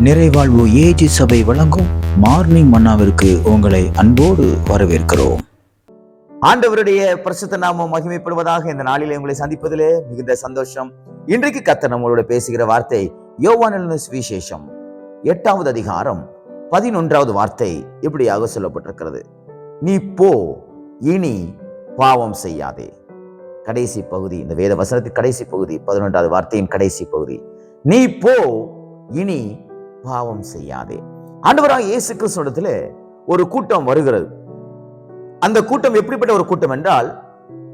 நிறைவாழ்வு AG சபை வழங்கும் morning மன்னாவிற்கு உங்களை அன்போடு வரவேற்கிறோம். ஆண்டவருடைய பரிசுத்த நாமம் மகிமைப்படுவதாக. இந்த நாளிலே உங்களை சந்திப்பதிலே மிகுந்த சந்தோஷம். இன்றைக்கு கர்த்தர் நம்மளோட பேசுகிற வார்த்தை யோவான் எழுதின சுவிசேஷம் 8வது அதிகாரம் 11வது வார்த்தை இப்படியாக சொல்லப்பட்டிருக்கிறது. நீ போ, இனி பாவம் செய்யாதே. கடைசி பகுதி, இந்த வேத வசனத்தின் கடைசி பகுதி, 11வது வார்த்தையின் கடைசி பகுதி. நீ போ, இனி பாவம் செய்யாதே. ஆண்டவராகிய இயேசு கிறிஸ்துவிடத்துல ஒரு கூட்டம் வருகிறது. அந்த கூட்டம் எப்படிப்பட்ட ஒரு கூட்டம் என்றால்,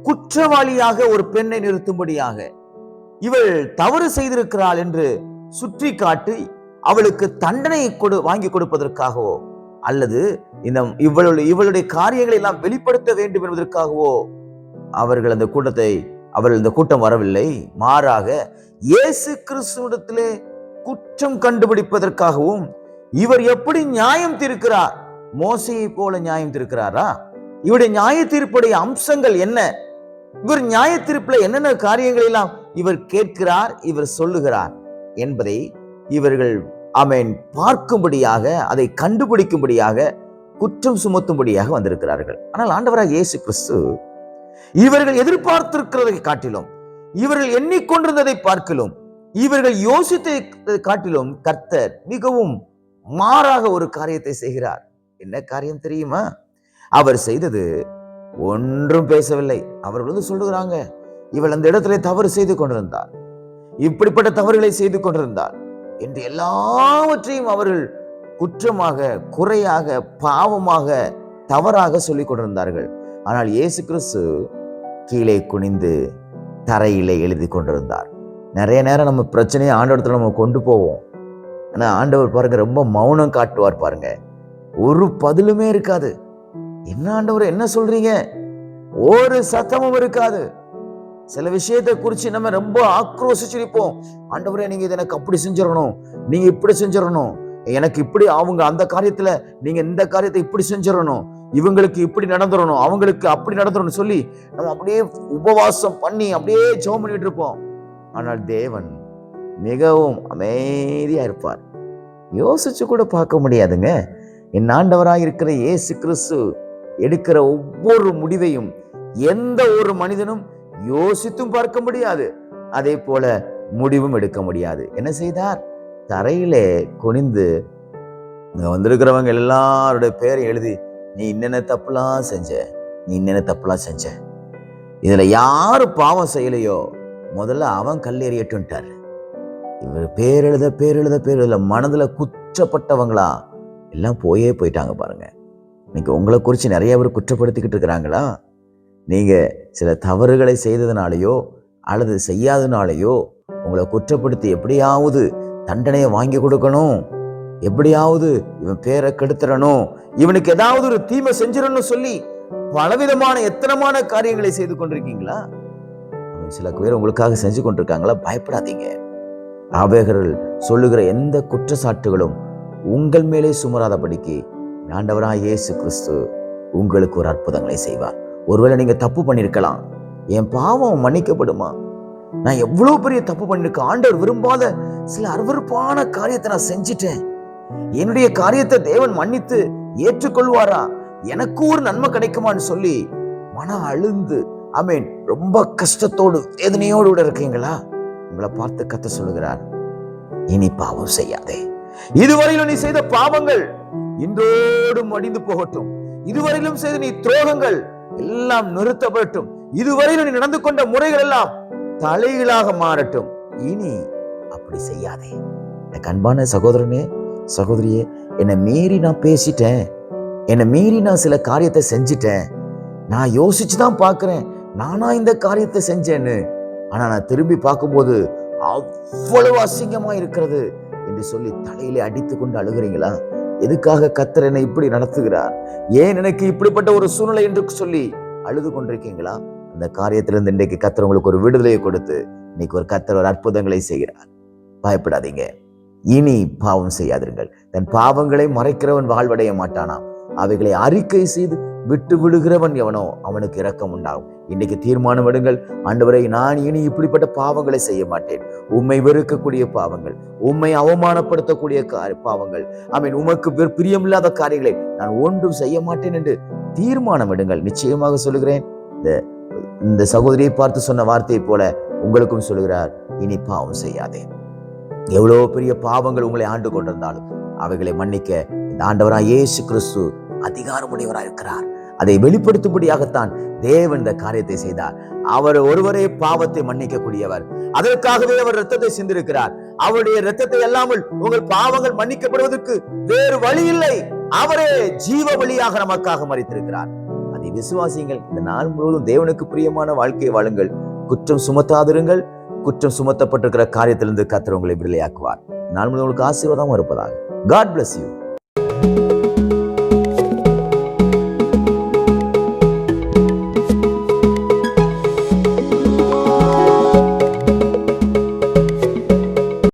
குற்றவாளியாக ஒரு பெண்ணை நிறுத்தும்படியாக, இவள் தவறு செய்திருக்கிறாள் என்று சுற்றி காட்டி அவளுக்கு தண்டனை வாங்கி கொடுப்பதற்காகவோ அல்லது இவளுடைய காரியங்களை எல்லாம் வெளிப்படுத்த வேண்டும் என்பதற்காகவோ அவர்கள் இந்த கூட்டம் வரவில்லை. மாறாக இயேசு கிறிஸ்துவிடத்திலே குற்றம் கண்டுபிடிப்பதற்காகவும், இவர் எப்படி நியாயம் தீர்க்கிறார், மோசையை போல நியாயம் தீர்க்கிறாரா, இவருடைய நியாய தீர்ப்புடைய அம்சங்கள் என்ன, இவர் நியாய தீர்ப்புல என்னென்ன காரியங்கள் எல்லாம் இவர் கேட்கிறார், இவர் சொல்லுகிறார் என்பதை இவர்கள் பார்க்கும்படியாக, அதை கண்டுபிடிக்கும்படியாக, குற்றம் சுமத்தும்படியாக வந்திருக்கிறார்கள். ஆனால் ஆண்டவராகிய இயேசு கிறிஸ்து இவர்கள் எதிர்பார்த்திருக்கிறதை காட்டிலும், இவர்கள் எண்ணிக்கொண்டிருந்ததை பார்க்கிலும், இவர்கள் யோசித்ததை காட்டிலும் கர்த்தர் மிகவும் மாறாக ஒரு காரியத்தை செய்கிறார். என்ன காரியம் தெரியுமா? அவர் செய்தது ஒன்றும் பேசவில்லை. அவர்கள் சொல்லுகிறாங்க, இவள் அந்த இடத்துல தவறு செய்து கொண்டிருந்தார், இப்படிப்பட்ட தவறுகளை செய்து கொண்டிருந்தார் என்று எல்லாவற்றையும் அவர்கள் குற்றமாக, குறையாக, பாவமாக, தவறாக சொல்லிக் கொண்டிருந்தார்கள். ஆனால் இயேசு கிறிஸ்து கீழே குனிந்து தரையிலே எழுதி கொண்டிருந்தார். நிறைய நேரம் நம்ம பிரச்சனையை ஆண்டவரத்துல நம்ம கொண்டு போவோம். ஆனா ஆண்டவர் பாருங்க, ரொம்ப மௌனம் காட்டுவார் பாருங்க. ஒரு பதிலுமே இருக்காது. என்ன ஆண்டவர், என்ன சொல்றீங்க, ஒரு சத்தமும் இருக்காது. சில விஷயத்தை குறிச்சு நம்ம ரொம்ப ஆக்ரோசிச்சிருப்போம். ஆண்டவரே, நீங்க இதை எனக்கு அப்படி செஞ்சிடணும், நீங்க இப்படி செஞ்சிடணும், எனக்கு இப்படி, அவங்க அந்த காரியத்துல நீங்க இந்த காரியத்தை இப்படி செஞ்சிடணும், இவங்களுக்கு இப்படி நடந்துடணும், அவங்களுக்கு அப்படி நடந்துடணும் சொல்லி நம்ம அப்படியே உபவாசம் பண்ணி அப்படியே ஜெபம் பண்ணிட்டு இருப்போம். ஆனால் தேவன் மிகவும் அமைதியா இருப்பார். யோசிச்சு கூட பார்க்க முடியாதுங்க. என் ஆண்டவராக இருக்கிற இயேசு கிறிஸ்து எடுக்கிற ஒவ்வொரு முடிவையும் எந்த ஒரு மனிதனும் யோசித்தும் பார்க்க முடியாது, அதே போல முடிவும் எடுக்க முடியாது. என்ன செய்தார்? தரையிலே குனிந்து வந்திருக்கிறவங்க எல்லாருடைய பேரை எழுதி, நீ என்னென்ன தப்புலாம் செஞ்ச, நீ என்னென்ன தப்புலாம் செஞ்ச, இதுல யாரு பாவம் செய்யலையோ முதல்ல அவன் கல்லெறியட்டுன்ட்டார். இவர் பேரெழுத மனதுல குற்றப்பட்டவங்களா எல்லாம் போயிட்டாங்க பாருங்க. இன்னைக்கு உங்களை குறித்து நிறைய பேர் குற்றப்படுத்திக்கிட்டு இருக்கிறாங்களா? நீங்க சில தவறுகளை செய்ததுனாலையோ அல்லது செய்யாதனாலேயோ உங்களை குற்றப்படுத்தி எப்படியாவது தண்டனையை வாங்கி கொடுக்கணும், எப்படியாவது இவன் பேரை கெடுத்துடணும், இவனுக்கு ஏதாவது ஒரு தீமை செஞ்சிடணும் சொல்லி பலவிதமான எத்தனமான காரியங்களை செய்து கொண்டிருக்கீங்களா? சில பேர் உங்களுக்காக செஞ்சு கொண்டிருக்காங்களா? பயப்படாதீங்க. அவைகள் சொல்லுகிற எந்த குற்றச்சாட்டுகளும் உங்கள் மேலே சுமராதபடிக்கு ஆண்டவராகிய இயேசு கிறிஸ்து உங்களுக்கு ஒரு அற்புதங்களை செய்வார். ஒருவேளை நீங்க தப்பு பண்ணிருக்கலாம், என் பாவம் மன்னிக்கப்படுமா, நான் எவ்வளவு பெரிய தப்பு பண்ணிருக்கேன், ஆண்டவர் விரும்பாத சில அருவருப்பான காரியத்தை நான் செஞ்சிட்டேன், என்னுடைய காரியத்தை தேவன் மன்னித்து ஏற்றுக்கொள்வாரா, எனக்கு ஒரு நன்மை கிடைக்குமான்னு சொல்லி மன அழுந்து ரொம்ப கஷ்டத்தோடு வேதனையோடு கூட இருக்கீங்களா? உங்களை பார்த்து கர்த்தர் சொல்லுகிறார், இனி பாவம் செய்யாதே. இதுவரையிலும் நீ செய்த பாவங்கள் இன்றோடு மடிந்து போகட்டும், இதுவரையிலும் செய்த நீ துரோகங்கள் எல்லாம் நிறுத்தப்படட்டும், இதுவரையிலும் நீ நடந்து கொண்ட முறைகள் எல்லாம் தலைகளாக மாறட்டும், இனி அப்படி செய்யாதே. அன்பான சகோதரனே, சகோதரியே, என்னை மீறி நான் பேசிட்டேன், என்னை மீறி நான் சில காரியத்தை செஞ்சிட்டேன், நான் யோசிச்சுதான் பார்க்கிறேன் நானா இந்த காரியத்தை செஞ்சேன்னு, ஆனா நான் திரும்பி பார்க்கும்போது அவ்வளவு அசிங்கமா இருக்கிறது என்று சொல்லி தலையிலே அடித்து கொண்டு அழுகிறீங்களா? எதுக்காக கர்த்தர் என்னை இப்படி நடத்துகிறார், ஏன் எனக்கு இப்படிப்பட்ட ஒரு சூழ்நிலை என்று சொல்லி அழுது கொண்டிருக்கீங்களா? அந்த காரியத்திலிருந்து இன்றைக்கு கர்த்தர் உங்களுக்கு ஒரு விடுதலையை கொடுத்து இன்னைக்கு ஒரு கர்த்தர் ஒரு அற்புதங்களை செய்கிறார். பயப்படாதீங்க. இனி பாவம் செய்யாதீர்கள். தன் பாவங்களை மறைக்கிறவன் வாழ்வடைய மாட்டானாம், அவைகளை அறிக்கை செய்து விட்டு விடுகிறவன் எவனோ அவனுக்கு இரக்கம் உண்டாகும். இன்னைக்கு தீர்மானம் எடுங்கள். ஆண்டவரை, நான் இனி இப்படிப்பட்ட பாவங்களை செய்ய மாட்டேன். உம்மை வெறுக்கக்கூடிய பாவங்கள், உம்மை அவமானப்படுத்தக்கூடிய பாவங்கள், ஆமென், உமக்கு பிரியமில்லாத காரியங்களை நான் ஒன்றும் செய்ய மாட்டேன் என்று தீர்மானம் எடுங்கள். நிச்சயமாக சொல்லுகிறேன், இந்த சகோதரியை பார்த்து சொன்ன வார்த்தையை போல உங்களுக்கும் சொல்லுகிறார், இனி பாவம் செய்யாதே. எவ்வளவு பெரிய பாவங்கள் உங்களை ஆண்டு கொண்டிருந்தாலும் அவைகளை மன்னிக்க இந்த ஆண்டவராய் இயேசு கிறிஸ்து அதிகாரமுடையவராய் இருக்கிறார். அதை வெளிப்படுத்தும்படியாகத்தான் தேவன் இந்த காரியத்தை செய்தார். அவர் ஒருவரே பாவத்தை மன்னிக்க கூடியவர். அதற்காகவே அவர் இரத்தத்தை சிந்திருக்கிறார். அவருடைய இரத்தத்தை அல்லாமல் உங்கள் பாவங்கள் மன்னிக்கப்படுவதற்கு வேறு வழி இல்லை. அவரே ஜீவ வழியாக நமக்காக மரித்திருக்கிறார். அதை விசுவாசியுங்கள். இந்த நாள் முழுவதும் தேவனுக்கு பிரியமான வாழ்க்கையை வாழுங்கள். குற்றம் சுமத்தாதிருங்கள். குற்றம் சுமத்தப்பட்டிருக்கிற காரியத்திலிருந்து கர்த்தர் உங்களை விடுதலையாக்குவார். நாள் முழுவதும் உங்களுக்கு ஆசீர்வாதமா இருப்பதாக. God bless you.